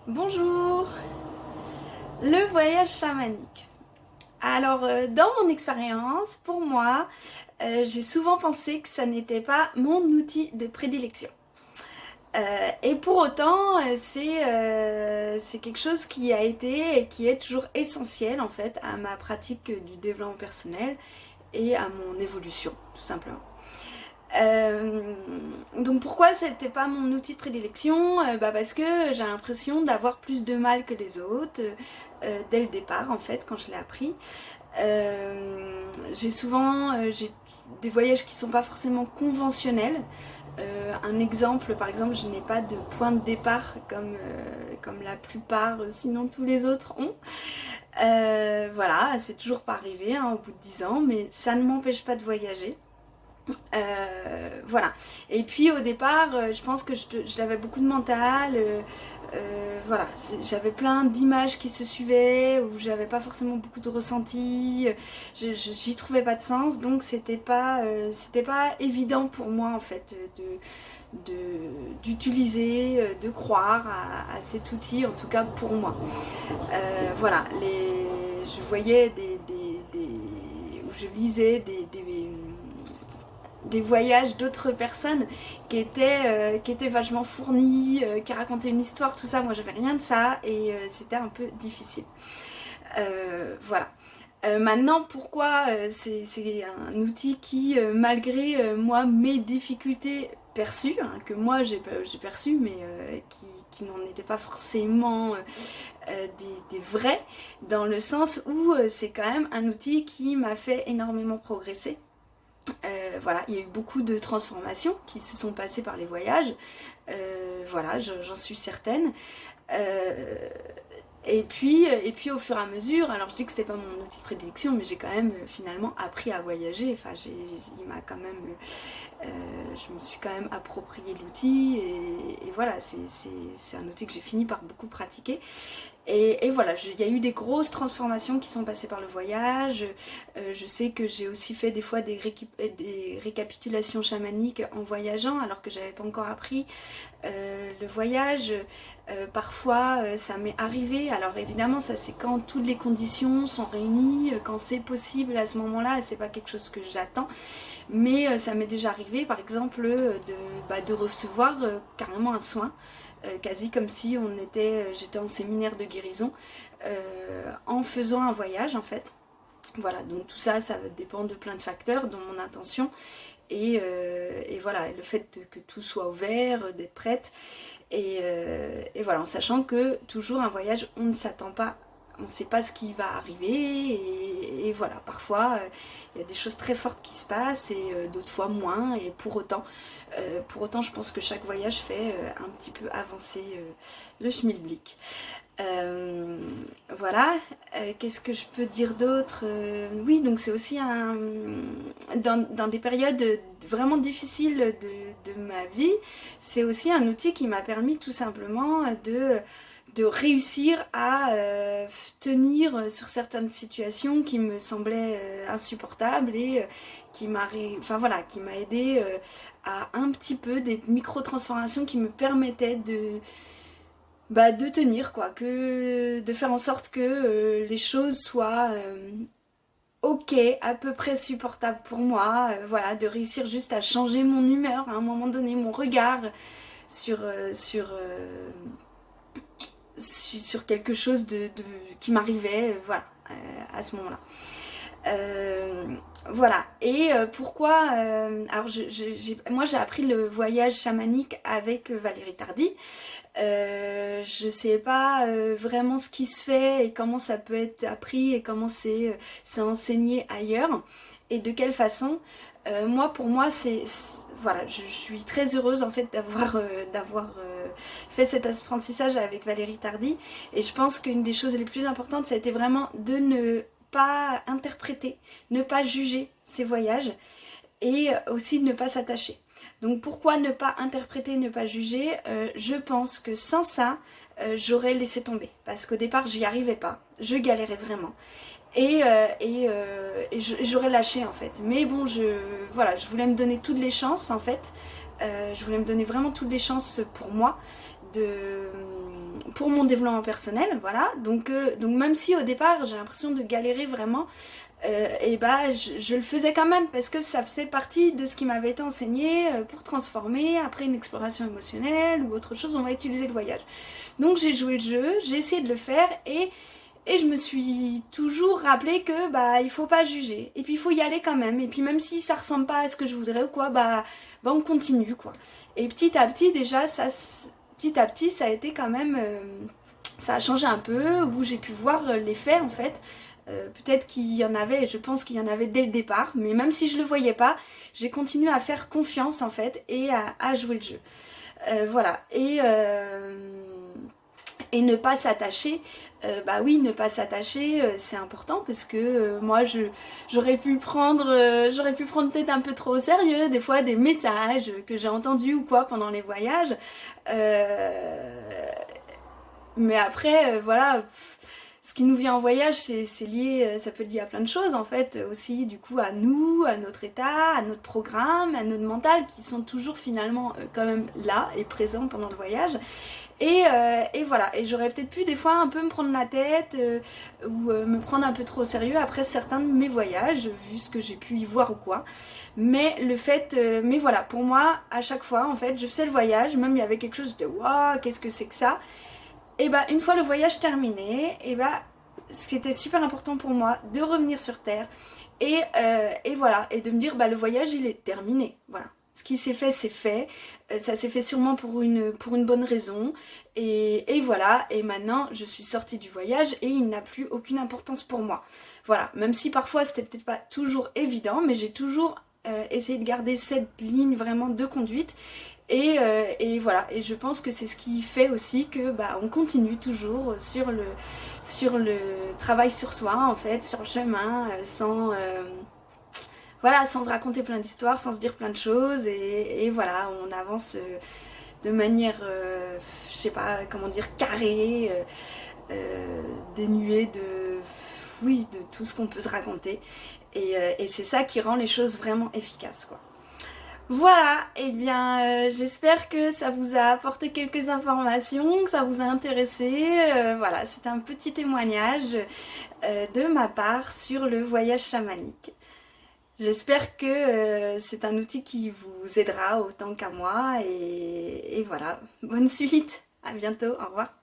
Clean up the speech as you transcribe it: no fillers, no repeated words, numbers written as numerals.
Bonjour. Le voyage chamanique. Alors, dans mon expérience, pour moi, j'ai souvent pensé que ça n'était pas mon outil de prédilection. Et pour autant, c'est quelque chose qui a été et qui est toujours essentiel en fait à ma pratique du développement personnel et à mon évolution, tout simplement. Euh, donc pourquoi c'était pas mon outil de prédilection? Parce que j'ai l'impression d'avoir plus de mal que les autres dès le départ en fait quand je l'ai appris. J'ai des voyages qui sont pas forcément conventionnels. Un exemple, par exemple, je n'ai pas de point de départ comme la plupart, sinon tous les autres ont. Voilà, c'est toujours pas arrivé hein, au bout de 10 ans, mais ça ne m'empêche pas de voyager. Voilà. Et puis au départ, je pense que j'avais beaucoup de mental. Voilà, j'avais plein d'images qui se suivaient, où j'avais pas forcément beaucoup de ressenti. J'y trouvais pas de sens, donc c'était pas évident pour moi en fait d'utiliser, de croire à cet outil, en tout cas pour moi. Voilà, je voyais où je lisais des voyages d'autres personnes qui étaient vachement fournis, qui racontaient une histoire, tout ça. Moi, j'avais rien de ça et c'était un peu difficile. Voilà. Maintenant, pourquoi c'est un outil qui, malgré moi, mes difficultés perçues, hein, que moi j'ai perçues, mais qui n'en étaient pas forcément des vrais, dans le sens où c'est quand même un outil qui m'a fait énormément progresser. Voilà, il y a eu beaucoup de transformations qui se sont passées par les voyages. Voilà, j'en suis certaine. Euh, et puis au fur et à mesure, alors je dis que c'était pas mon outil de prédilection, mais j'ai quand même finalement appris à voyager. Enfin, il m'a quand même, je me suis quand même approprié l'outil et voilà, c'est un outil que j'ai fini par beaucoup pratiquer. Et voilà, il y a eu des grosses transformations qui sont passées par le voyage. Je sais que j'ai aussi fait des fois des récapitulations chamaniques en voyageant, alors que j'avais pas encore appris le voyage. Parfois, ça m'est arrivé. Alors évidemment, ça c'est quand toutes les conditions sont réunies, quand c'est possible à ce moment-là. C'est pas quelque chose que j'attends, mais ça m'est déjà arrivé, par exemple, de recevoir carrément un soin. Quasi comme si j'étais en séminaire de guérison en faisant un voyage en fait. Voilà, donc tout ça, ça dépend de plein de facteurs, dont mon intention et voilà, le fait que tout soit ouvert, d'être prête et voilà, en sachant que toujours un voyage, on ne s'attend pas, on ne sait pas ce qui va arriver et voilà, parfois il y a des choses très fortes qui se passent et d'autres fois moins et pour autant je pense que chaque voyage fait un petit peu avancer le schmilblick. Voilà, qu'est-ce que je peux dire d'autre? Oui, donc c'est aussi dans des périodes vraiment difficiles de ma vie, c'est aussi un outil qui m'a permis tout simplement de réussir à tenir sur certaines situations qui me semblaient insupportables et enfin, voilà, qui m'a aidé à un petit peu des micro-transformations qui me permettaient de tenir quoi, de faire en sorte que les choses soient ok, à peu près supportables pour moi, voilà, de réussir juste à changer mon humeur à un moment donné, mon regard sur, euh, sur, euh, sur quelque chose qui m'arrivait, voilà, à ce moment-là. Voilà. Et pourquoi alors moi j'ai appris le voyage chamanique avec Valérie Tardy. Je sais pas vraiment ce qui se fait et comment ça peut être appris et comment c'est enseigné ailleurs et de quelle façon. Pour moi, voilà, je suis très heureuse en fait d'avoir fait cet apprentissage avec Valérie Tardy et je pense qu'une des choses les plus importantes, ça a été vraiment de ne pas interpréter, ne pas juger ces voyages et aussi de ne pas s'attacher. Donc pourquoi ne pas interpréter, ne pas juger? Je pense que sans ça, j'aurais laissé tomber. Parce qu'au départ, j'y arrivais pas. Je galérais vraiment. Et j'aurais lâché en fait. Mais bon, voilà, je voulais me donner toutes les chances en fait. Je voulais me donner vraiment toutes les chances pour moi pour mon développement personnel, voilà. Donc même si au départ j'ai l'impression de galérer vraiment, et bah je le faisais quand même parce que ça faisait partie de ce qui m'avait été enseigné pour transformer après une exploration émotionnelle ou autre chose, on va utiliser le voyage. Donc j'ai joué le jeu, j'ai essayé de le faire et je me suis toujours rappelé que bah il faut pas juger et puis il faut y aller quand même et puis même si ça ressemble pas à ce que je voudrais ou quoi bah on continue quoi. Et petit à petit déjà petit à petit ça a été quand même ça a changé un peu où j'ai pu voir l'effet en fait. Peut-être qu'il y en avait, je pense qu'il y en avait dès le départ, mais même si je le voyais pas, j'ai continué à faire confiance en fait et à jouer le jeu. Voilà. Et ne pas s'attacher, bah oui, ne pas s'attacher, c'est important parce que moi j'aurais pu prendre peut-être un peu trop au sérieux des fois des messages que j'ai entendus ou quoi pendant les voyages. Mais après, voilà. Ce qui nous vient en voyage, c'est lié, ça peut être lié à plein de choses en fait, aussi du coup à nous, à notre état, à notre programme, à notre mental, qui sont toujours finalement quand même là et présents pendant le voyage. Et voilà, et j'aurais peut-être pu des fois un peu me prendre la tête ou me prendre un peu trop au sérieux après certains de mes voyages, vu ce que j'ai pu y voir ou quoi. Mais le fait, mais voilà, pour moi, à chaque fois en fait, je faisais le voyage, même il y avait quelque chose, j'étais waouh, qu'est-ce que c'est que ça? Et bah une fois le voyage terminé, et bah c'était super important pour moi de revenir sur Terre et voilà, et de me dire bah le voyage il est terminé, voilà. Ce qui s'est fait, c'est fait. Ça s'est fait sûrement pour une bonne raison. Et voilà, et maintenant je suis sortie du voyage et il n'a plus aucune importance pour moi. Voilà, même si parfois c'était peut-être pas toujours évident, mais j'ai toujours essayé de garder cette ligne vraiment de conduite. Et voilà, et je pense que c'est ce qui fait aussi que bah, on continue toujours sur le travail sur soi en fait, sur le chemin, voilà, sans se raconter plein d'histoires, sans se dire plein de choses, et voilà, on avance de manière, je sais pas comment dire, carrée, dénuée oui, de tout ce qu'on peut se raconter, et c'est ça qui rend les choses vraiment efficaces, quoi. Voilà, et bien j'espère que ça vous a apporté quelques informations, que ça vous a intéressé. Voilà, c'est un petit témoignage de ma part sur le voyage chamanique. J'espère que c'est un outil qui vous aidera autant qu'à moi et voilà, bonne suite, à bientôt, au revoir.